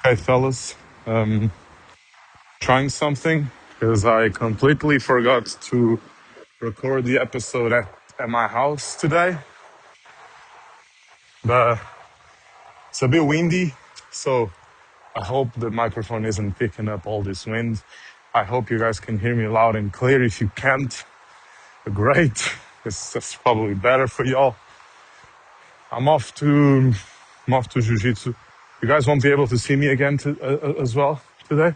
Hey fellas, trying something because I completely forgot to record the episode at my house today. But it's a bit windy, so I hope the microphone isn't picking up all this wind. I hope you guys can hear me loud and clear. If you can't, great. That's probably better for y'all. I'm off to jiu-jitsu. You guys won't be able to see me again as well today.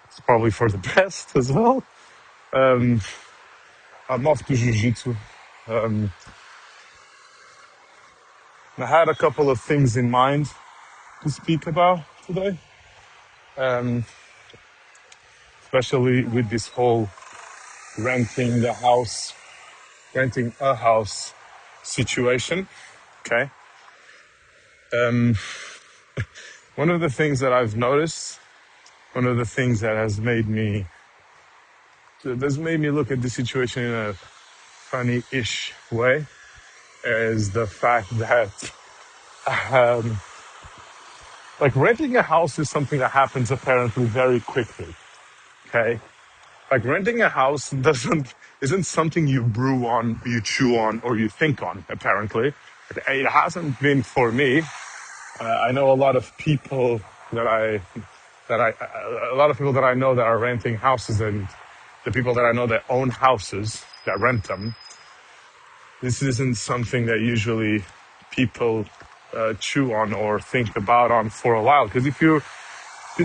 It's probably for the best as well. Um, I'm off to jiu-jitsu. Um, I had a couple of things in mind to speak about today, um, especially with this whole renting a house situation. Okay. Um, one of the things that I've noticed, one of the things that's made me look at the situation in a funny-ish way, is the fact that um, like renting a house is something that happens apparently very quickly. Okay, like renting a house isn't something you brew on, you chew on, or you think on. Apparently, it hasn't been for me. I know a lot of people a lot of people that I know that are renting houses, and the people that I know that own houses that rent them. This isn't something that usually people chew on or think about on for a while. Because if you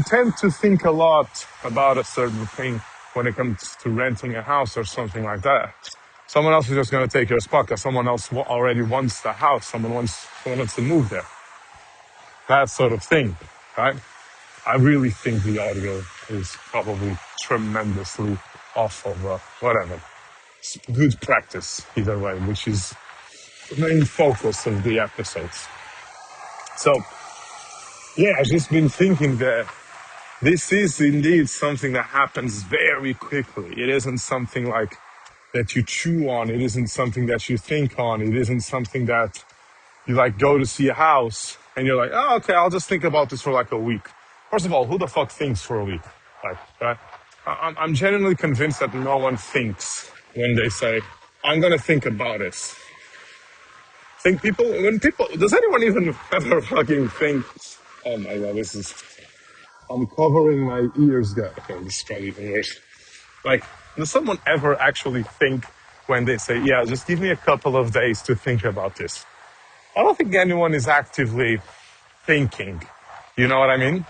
tend to think a lot about a certain thing when it comes to renting a house or something like that, someone else is just going to take your spot because someone else already wants the house. Someone wants to move there. That sort of thing, right? I really think the audio is probably tremendously off of whatever. It's good practice either way, which is the main focus of the episodes. So, yeah, I've just been thinking that this is indeed something that happens very quickly. It isn't something like that you chew on. It isn't something that you think on. It isn't something that you like go to see a house and you're like, oh, okay, I'll just think about this for like a week. First of all, who the fuck thinks for a week? Like, I'm genuinely convinced that no one thinks when they say, I'm going to think about it. Does anyone even ever fucking think, oh my God, I'm covering my ears, guys. Okay, this is probably even worse. Like, does someone ever actually think when they say, yeah, just give me a couple of days to think about this? I don't think anyone is actively thinking. You know what I mean?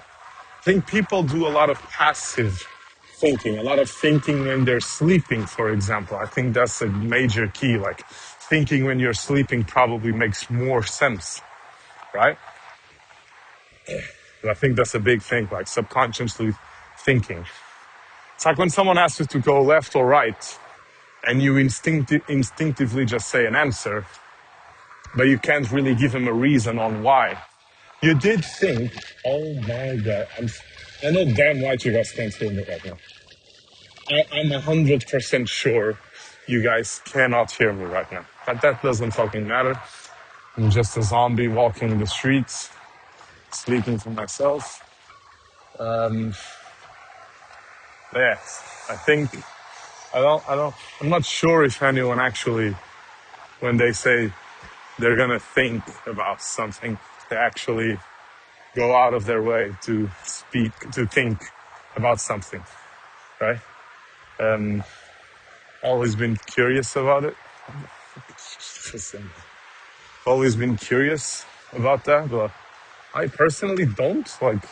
I think people do a lot of passive thinking, a lot of thinking when they're sleeping, for example. I think that's a major key. Like, thinking when you're sleeping probably makes more sense, right? And I think that's a big thing, like subconsciously thinking. It's like when someone asks you to go left or right, and you instinctively just say an answer, but you can't really give them a reason on why. You did think, oh my God, I know damn right you guys can't hear me right now. I'm 100% sure you guys cannot hear me right now. But that doesn't fucking matter. I'm just a zombie walking the streets, speaking for myself. Yeah, I think, I'm not sure if anyone actually, when they say they're gonna think about something, they actually go out of their way to think about something, right? Always been curious about it. Always been curious about that, but I personally don't. Like,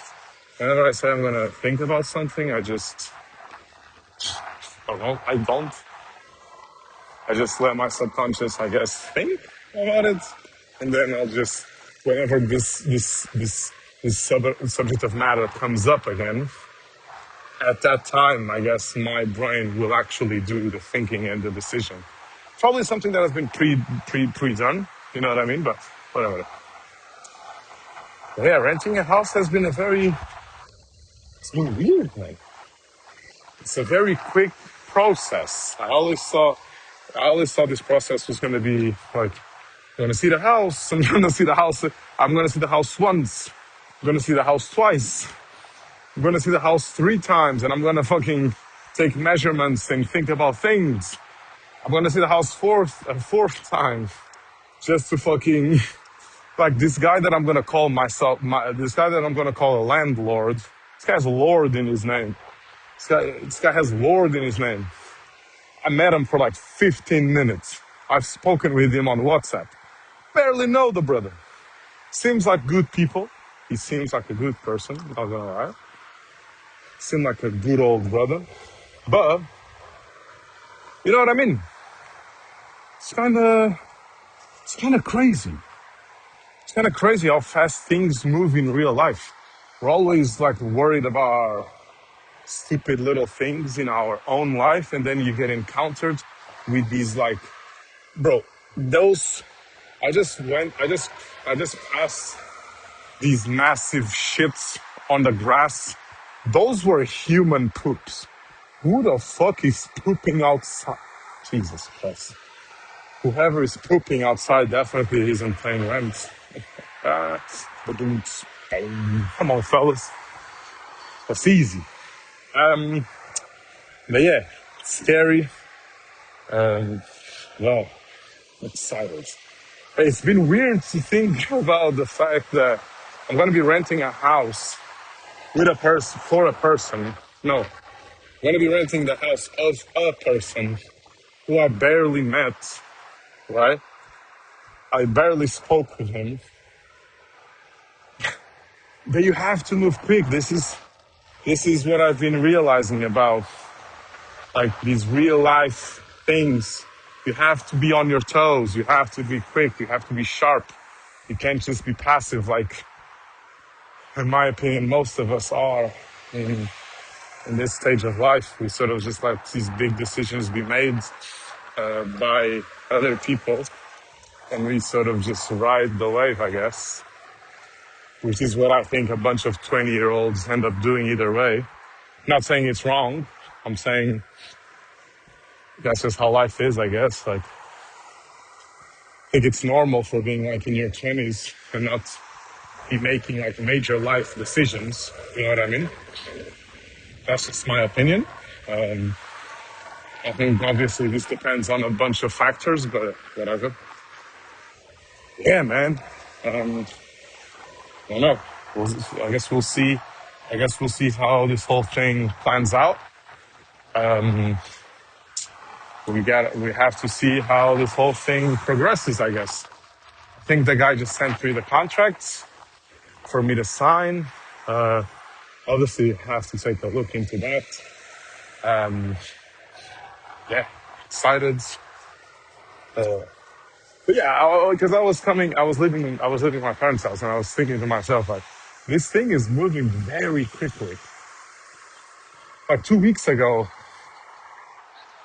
whenever I say I'm gonna think about something, I don't know. I don't. I just let my subconscious, I guess, think about it, and then I'll just, whenever this subject of matter comes up again, at that time, I guess my brain will actually do the thinking and the decision. Probably something that has been pre-done, you know what I mean? But whatever. But yeah, renting a house has been it's been weird, like. It's a very quick process. I always thought this process was going to be like, I'm going to see the house. I'm going to see the house. I'm going to see the house once. I'm going to see the house twice. I'm gonna see the house 3 times, and I'm gonna fucking take measurements and think about things. I'm gonna see the house fourth time just to fucking like this guy that I'm gonna call this guy that I'm gonna call a landlord. This guy has Lord in his name. This guy has Lord in his name. I met him for like 15 minutes. I've spoken with him on WhatsApp. Barely know the brother. Seems like good people. He seems like a good person, not gonna lie. Seems like a good old brother. But, you know what I mean? It's kinda crazy. It's kinda crazy how fast things move in real life. We're always like worried about our stupid little things in our own life, and then you get encountered with these like, bro, those, I just passed these massive shits on the grass. Those were human poops. Who the fuck is pooping outside? Jesus Christ. Whoever is pooping outside definitely isn't paying rent. But come on, fellas. That's easy. But yeah, it's scary. Well, excited. It's been weird to think about the fact that I'm gonna be renting a house with a person for a person. No, I'm gonna be renting the house of a person who I barely met. Right? I barely spoke with him. But you have to move quick. This is what I've been realizing about like these real life things. You have to be on your toes. You have to be quick. You have to be sharp. You can't just be passive like, in my opinion, most of us are in this stage of life. We sort of just let these big decisions be made by other people, and we sort of just ride the wave, I guess, which is what I think a bunch of 20-year-olds end up doing either way. Not saying it's wrong. I'm saying that's just how life is, I guess. Like, I think it's normal for being like in your 20s and not be making like major life decisions. You know what I mean? That's just my opinion. I think obviously this depends on a bunch of factors, but whatever. Yeah, man. I don't know. I guess we'll see. I guess we'll see how this whole thing plans out. We have to see how this whole thing progresses, I guess. I think the guy just sent me the contracts for me to sign. Obviously, have to take a look into that. Yeah, excited. But yeah, because I was living in my parents' house, and I was thinking to myself, like, this thing is moving very quickly. Like 2 weeks ago,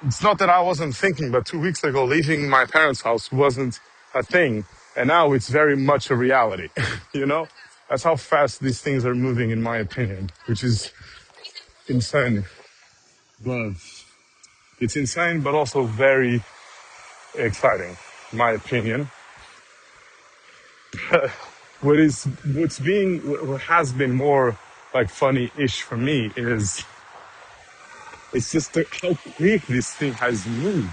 it's not that I wasn't thinking, but 2 weeks ago, leaving my parents' house wasn't a thing. And now it's very much a reality, you know? That's how fast these things are moving, in my opinion, which is insane. But it's insane, but also very exciting, in my opinion. What has been more like funny-ish for me is it's just how quick this thing has moved.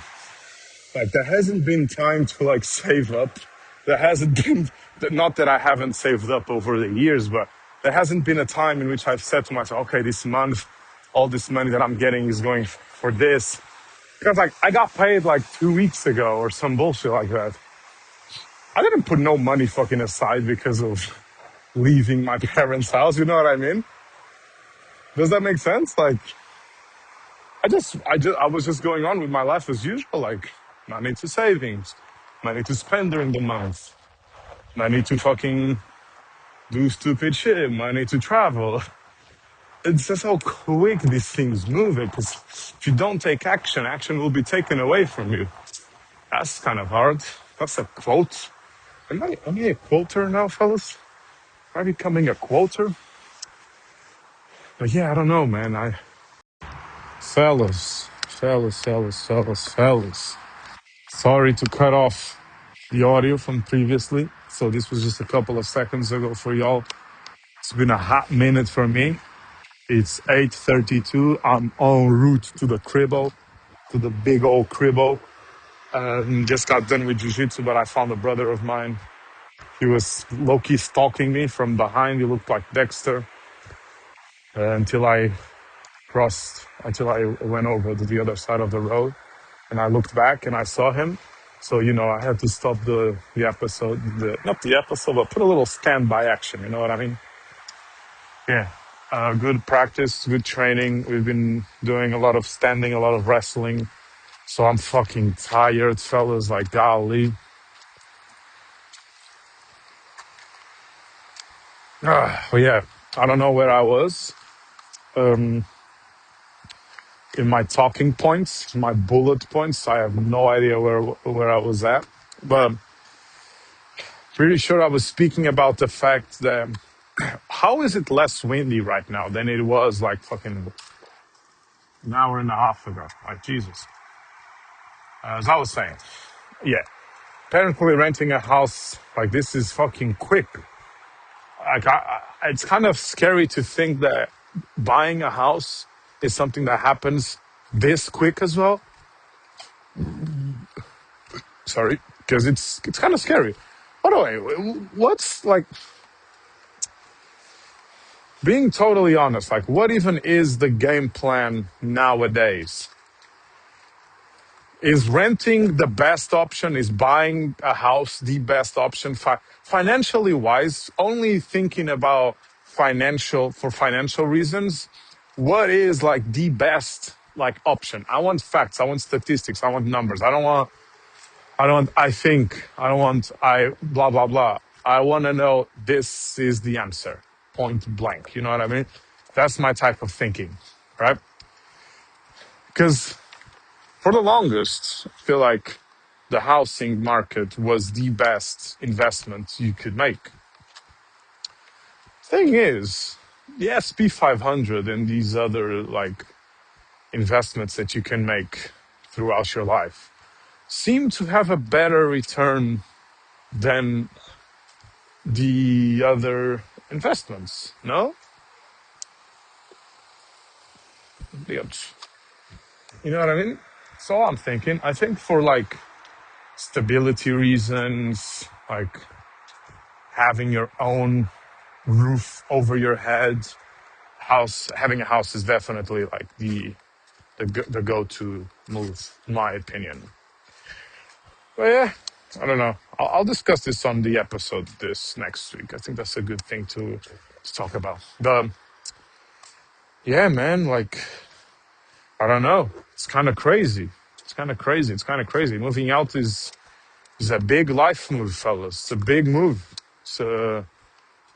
Like, there hasn't been time to like save up. There hasn't been, not that I haven't saved up over the years, but there hasn't been a time in which I've said to myself, okay, this month, all this money that I'm getting is going for this. Because like I got paid like 2 weeks ago or some bullshit like that. I didn't put no money fucking aside because of leaving my parents' house. You know what I mean? Does that make sense? Like, I was just going on with my life as usual. Like, money to savings, money to spend during the month, money to fucking do stupid shit, money to travel. It's just how quick these things move. Because if you don't take action, action will be taken away from you. That's kind of hard. That's a quote. Am I a quoter now, fellas? Am I becoming a quoter? But yeah, I don't know, man. Fellas. Sorry to cut off the audio from previously. So this was just a couple of seconds ago for y'all. It's been a hot minute for me. It's 8:32. I'm en route to the cribbo, to the big old cribbo. Just got done with jiu-jitsu, but I found a brother of mine. He was low-key stalking me from behind. He looked like Dexter until I until I went over to the other side of the road. And I looked back and I saw him. So, I had to stop the episode, not the episode, but put a little standby action. You know what I mean? Yeah. Good practice, good training. We've been doing a lot of standing, a lot of wrestling. So I'm fucking tired, fellas. Like, golly. But yeah, I don't know where I was um, in my talking points, my bullet points. I have no idea where I was at. But pretty sure I was speaking about the fact that how is it less windy right now than it was like fucking an hour and a half ago? Like, Jesus. As I was saying, yeah. Apparently, renting a house like this is fucking quick. Like, it's kind of scary to think that buying a house is something that happens this quick as well. Sorry, because it's kind of scary. By the way, what's like being totally honest? Like, what even is the game plan nowadays? Is renting the best option? Is buying a house the best option? Financially wise, only thinking about financial reasons, what is like the best like option? I want facts. I want statistics. I want numbers. I don't want, blah, blah, blah. I want to know this is the answer, point blank. You know what I mean? That's my type of thinking, right? Because for the longest, I feel like the housing market was the best investment you could make. Thing is, the SP 500 and these other like investments that you can make throughout your life seem to have a better return than the other investments. No? You know what I mean? That's all I'm thinking. I think for like stability reasons, like having your own roof over your head, having a house is definitely like the go-to move, in my opinion. But yeah, I don't know. I'll discuss this on the episode this next week. I think that's a good thing to talk about. Yeah, man, like, I don't know. It's kind of crazy. It's kind of crazy. It's kind of crazy. Moving out is a big life move, fellas. It's a big move. I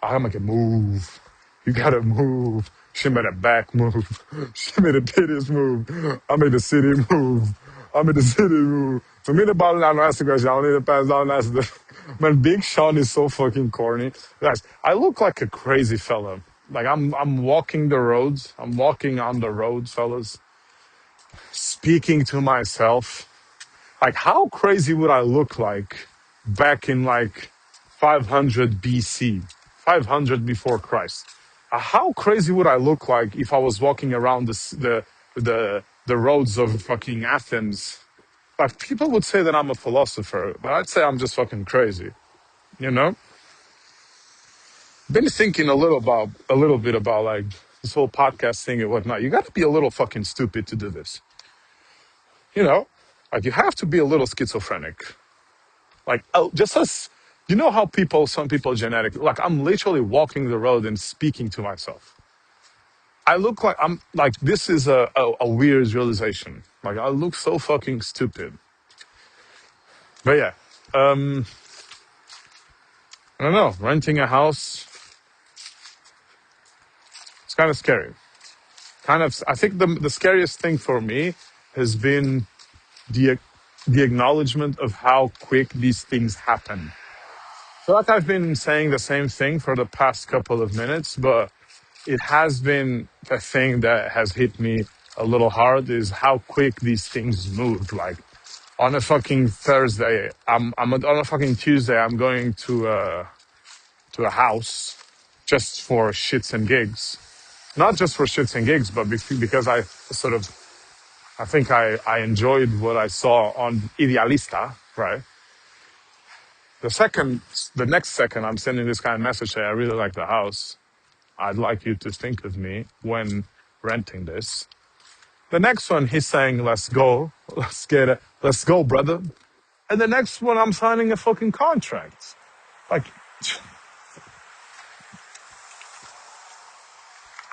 gotta make a move. You gotta move. She made a back move. She made a titties move. I made a city move. I made a city move. So me the bottom down the Instagram, y'all need to pass down the Man, Big Sean is so fucking corny. Guys, I look like a crazy fella. Like I'm walking the roads. I'm walking on the road, fellas, speaking to myself. Like, how crazy would I look like back in like 500 BC, 500 before Christ? How crazy would I look like if I was walking around the roads of fucking Athens? Like, people would say that I'm a philosopher, but I'd say I'm just fucking crazy. You know? Been thinking a little bit about like this whole podcast thing and whatnot. You got to be a little fucking stupid to do this. You know, like you have to be a little schizophrenic. Like, oh, just as you know how some people genetic, like I'm literally walking the road and speaking to myself. I look like this is a weird realization. Like, I look so fucking stupid. But yeah, I don't know. Renting a house, it's kind of scary. I think the scariest thing for me has been the, the acknowledgement of how quick these things happen. I feel like I've been saying the same thing for the past couple of minutes, but it has been a thing that has hit me a little hard is how quick these things move. Like on a fucking Thursday, on a fucking Tuesday, I'm going to a house just for shits and gigs. not just for shits and gigs, but because I think I enjoyed what I saw on Idealista, right? The second, the next second, I'm sending this kind of message saying, I really like the house. I'd like you to think of me when renting this. The next one, he's saying, let's go. Let's get it. Let's go, brother. And the next one, I'm signing a fucking contract. Like,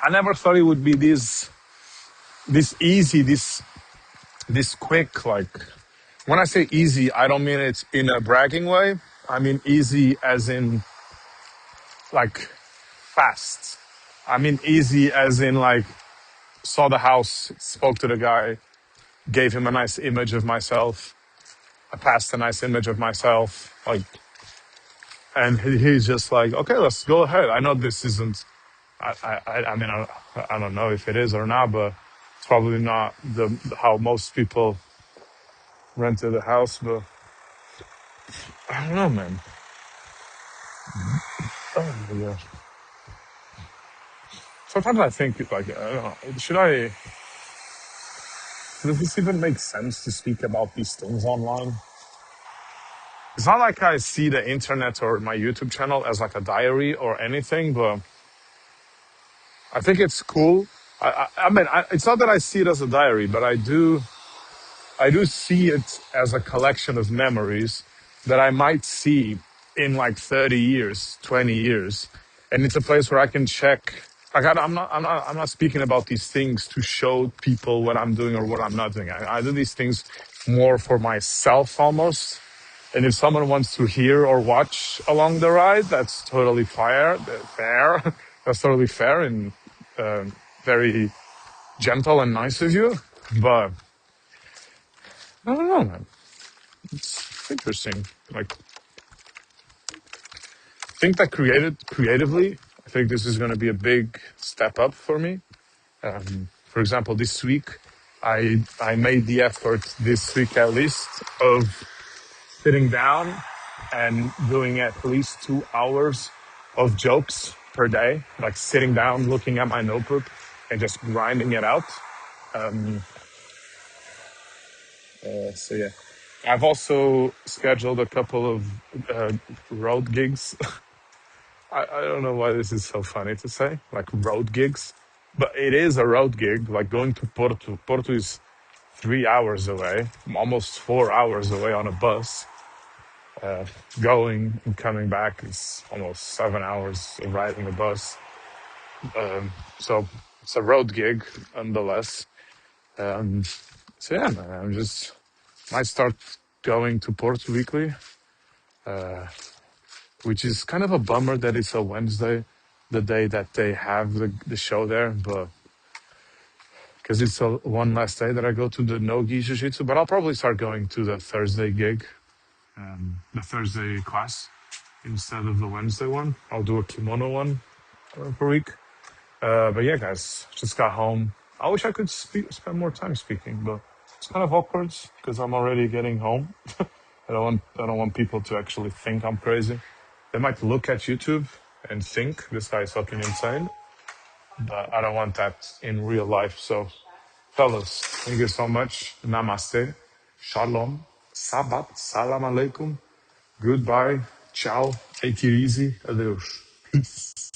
I never thought it would be this easy, this quick. Like, when I say easy, I don't mean it's in a bragging way. I mean easy as in like fast. I mean easy as in like saw the house, spoke to the guy, gave him a nice image of myself. I passed a nice image of myself, like, and he's just like, okay, let's go ahead. I know this isn't. I mean, I don't know if it is or not, but it's probably not the how most people rented a house. But I don't know, man. Oh, yeah. Sometimes I think like, I don't know, should I? Does this even make sense to speak about these things online? It's not like I see the internet or my YouTube channel as like a diary or anything, but I think it's cool. I mean, it's not that I see it as a diary, but I do see it as a collection of memories that I might see in like 30 years, 20 years. And it's a place where I can check. Like I'm not speaking about these things to show people what I'm doing or what I'm not doing. I do these things more for myself almost. And if someone wants to hear or watch along the ride, that's totally fair. That's totally fair and very gentle and nice of you. But I don't know, man. It's interesting. Like, I think that creatively, I think this is going to be a big step up for me. For example, this week, I made the effort this week at least of sitting down and doing at least 2 hours of jokes per day, like sitting down, looking at my notebook and just grinding it out. Um, so yeah, I've also scheduled a couple of road gigs. I don't know why this is so funny to say, like road gigs, but it is a road gig. Like going to Porto. Porto is 3 hours away, almost 4 hours away on a bus. Uh, Going and coming back is almost 7 hours of riding a bus. So it's a road gig nonetheless. Um, so yeah, man, I'm just might start going to Porto weekly, which is kind of a bummer that it's a Wednesday, the day that they have the show there, but because it's a one last day that I go to the no-gi jiu-jitsu, but I'll probably start going to the Thursday gig, the Thursday class instead of the Wednesday one. I'll do a kimono one per week. But yeah, guys, just got home. I wish I could spend more time speaking, but it's kind of awkward because I'm already getting home. I don't want people to actually think I'm crazy. They might look at YouTube and think this guy is fucking insane, but I don't want that in real life. So, fellas, thank you so much. Namaste, shalom, sabat, salam alaikum, goodbye, ciao, take it easy, adeus.